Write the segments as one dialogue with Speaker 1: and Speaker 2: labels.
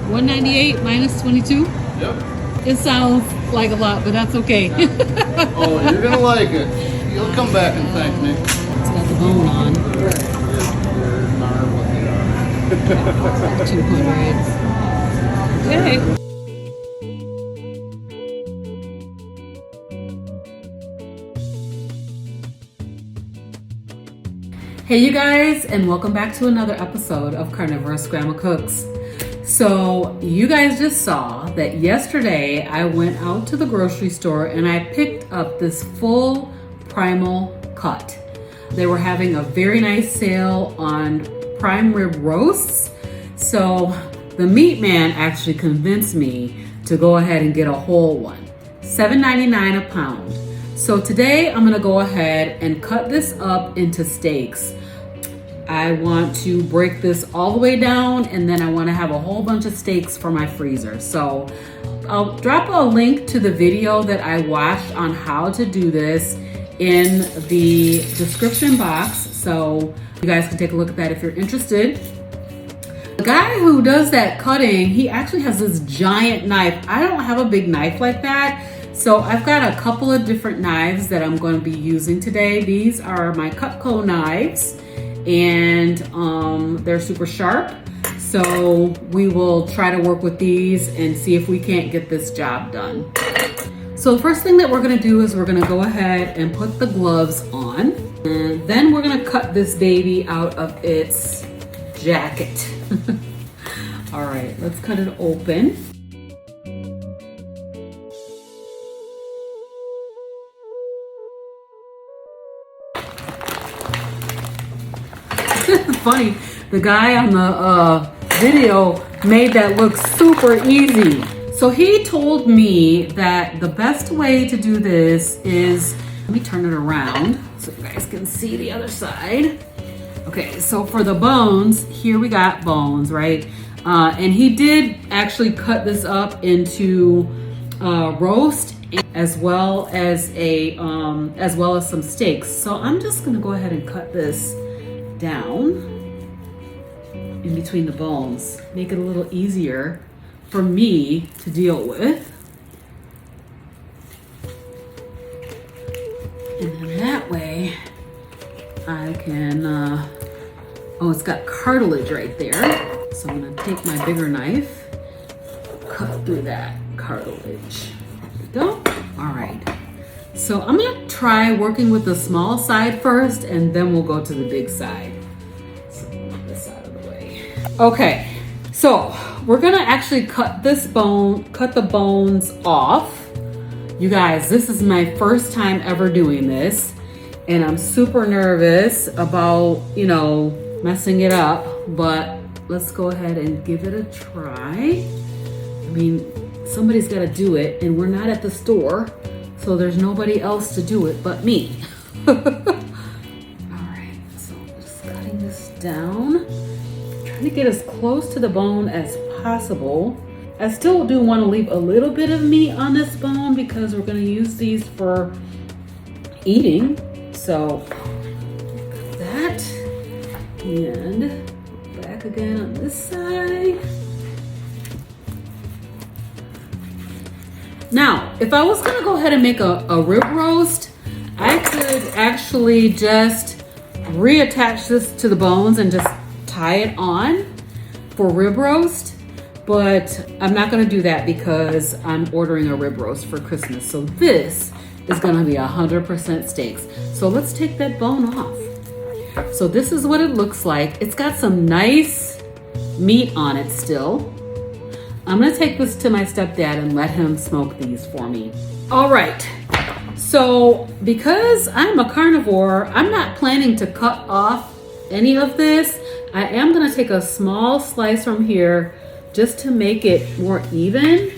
Speaker 1: 198 minus 22?
Speaker 2: Yep.
Speaker 1: It sounds like a lot, but that's okay.
Speaker 2: Oh, you're gonna like it. You'll come back and thank me.
Speaker 1: It's got the bone on.
Speaker 2: They're
Speaker 1: 200. Okay. Hey you guys, and welcome back to another episode of CarnivorousGrama Cooks. So you guys just saw that yesterday I went out to the grocery store and I picked up this full primal cut. They were having a very nice sale on prime rib roasts. So the meat man actually convinced me to go ahead and get a whole one. $7.99 a pound. So today I'm gonna go ahead and cut this up into steaks. I want to break this all the way down, and then I want to have a whole bunch of steaks for my freezer. So I'll drop a link to the video that I watched on how to do this in the description box, so you guys can take a look at that if you're interested. The guy who does that cutting, he actually has this giant knife. I don't have a big knife like that, so I've got a couple of different knives that I'm going to be using today. These are my Cutco knives, and they're super sharp. So we will try to work with these and see if we can't get this job done. So the first thing that we're gonna do is we're gonna go ahead and put the gloves on, and then we're gonna cut this baby out of its jacket. All right, let's cut it open. It's funny, the guy on the video made that look super easy. So he told me that the best way to do this is, let me turn it around so you guys can see the other side. Okay, so for the bones, here we got bones, right? And he did actually cut this up into roast as well as some steaks. So I'm just gonna go ahead and cut this down in between the bones, make it a little easier for me to deal with. And then that way I can, oh, it's got cartilage right there. So I'm gonna take my bigger knife, cut through that cartilage. There we go. All right. So I'm gonna try working with the small side first, and then we'll go to the big side. So move this out of the way. Okay, so we're gonna actually cut the bones off. You guys, this is my first time ever doing this, and I'm super nervous about, messing it up, but let's go ahead and give it a try. I mean, somebody's gotta do it, and we're not at the store, so there's nobody else to do it but me. All right, so just cutting this down. Trying to get as close to the bone as possible. I still do want to leave a little bit of meat on this bone because we're going to use these for eating. So got that, and back again on this side. Now, if I was gonna go ahead and make a rib roast, I could actually just reattach this to the bones and just tie it on for rib roast, but I'm not gonna do that because I'm ordering a rib roast for Christmas. So this is gonna be 100% steaks. So let's take that bone off. So this is what it looks like. It's got some nice meat on it still. I'm gonna take this to my stepdad and let him smoke these for me. All right, so because I'm a carnivore, I'm not planning to cut off any of this. I am gonna take a small slice from here just to make it more even.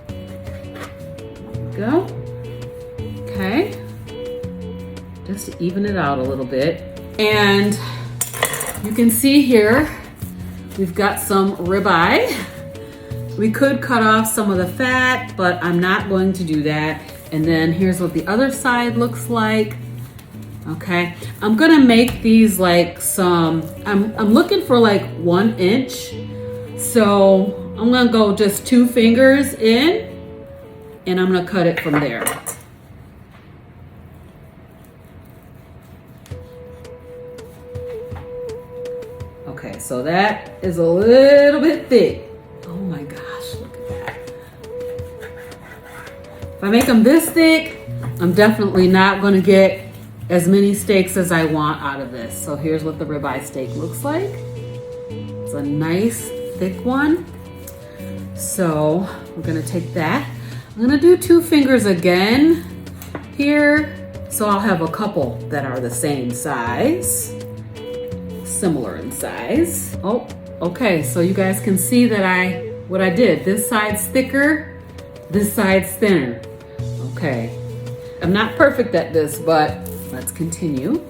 Speaker 1: There we go. Okay, just to even it out a little bit. And you can see here, we've got some ribeye. We could cut off some of the fat, but I'm not going to do that. And then here's what the other side looks like. Okay, I'm gonna make these like I'm looking for like 1 inch. So I'm gonna go just 2 fingers in and I'm gonna cut it from there. Okay, so that is a little bit thick. Oh my gosh, look at that. If I make them this thick, I'm definitely not gonna get as many steaks as I want out of this. So here's what the ribeye steak looks like. It's a nice thick one. So we're gonna take that. I'm gonna do 2 fingers again here. So I'll have a couple that are the same size, similar in size. Oh, okay, so you guys can see that what I did. This side's thicker, this side's thinner. Okay, I'm not perfect at this, but let's continue.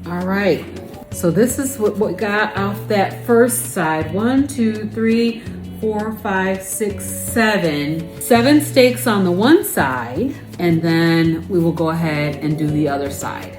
Speaker 1: All right, so this is what we got off that first side. 1, 2, 3, 4, 5, 6, 7. 7 steaks on the one side, and then we will go ahead and do the other side.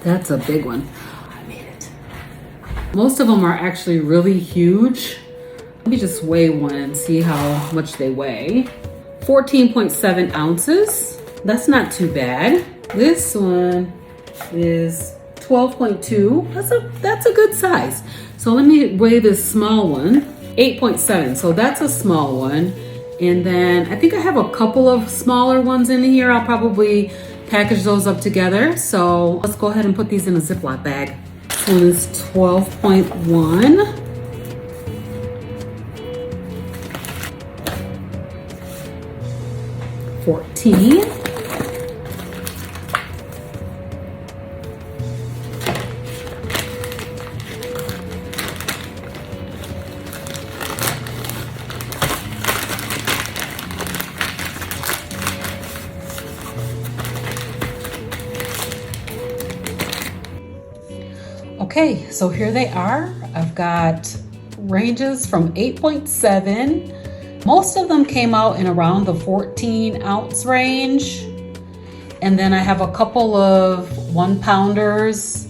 Speaker 1: That's a big one. I made it. Most of them are actually really huge. Let me just weigh one and see how much they weigh. 14.7 ounces. That's not too bad. This one is 12.2. That's a good size. So let me weigh this small one. 8.7. So that's a small one. And then I think I have a couple of smaller ones in here. I'll probably package those up together. So let's go ahead and put these in a Ziploc bag. This one is 12.1. $14. Okay, so here they are. I've got ranges from 8.7. Most of them came out in around the 14 ounce range. And then I have a couple of 1 pounders.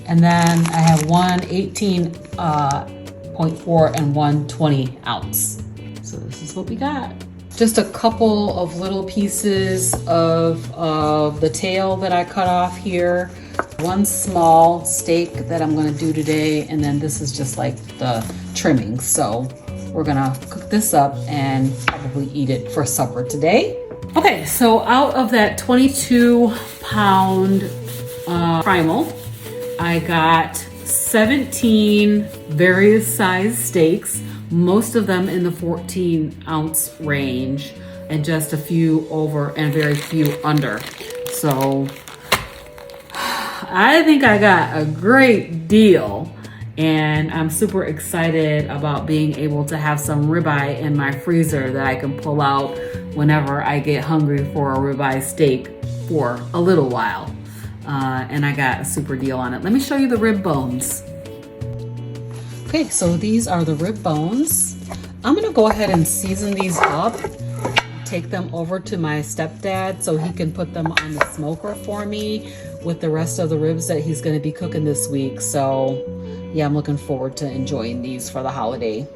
Speaker 1: And then I have one 18.4 and one 20 ounce. So this is what we got. Just a couple of little pieces of the tail that I cut off here. One small steak that I'm gonna do today, and then this is just like the trimmings. So we're gonna cook this up and probably eat it for supper today. Okay, so out of that 22-pound primal, I got 17 various size steaks, most of them in the 14-ounce range, and just a few over and very few under. So I think I got a great deal, and I'm super excited about being able to have some ribeye in my freezer that I can pull out whenever I get hungry for a ribeye steak for a little while. And I got a super deal on it. Let me show you the rib bones. Okay, so these are the rib bones. I'm gonna go ahead and season these up, take them over to my stepdad so he can put them on the smoker for me with the rest of the ribs that he's gonna be cooking this week. So yeah, I'm looking forward to enjoying these for the holiday.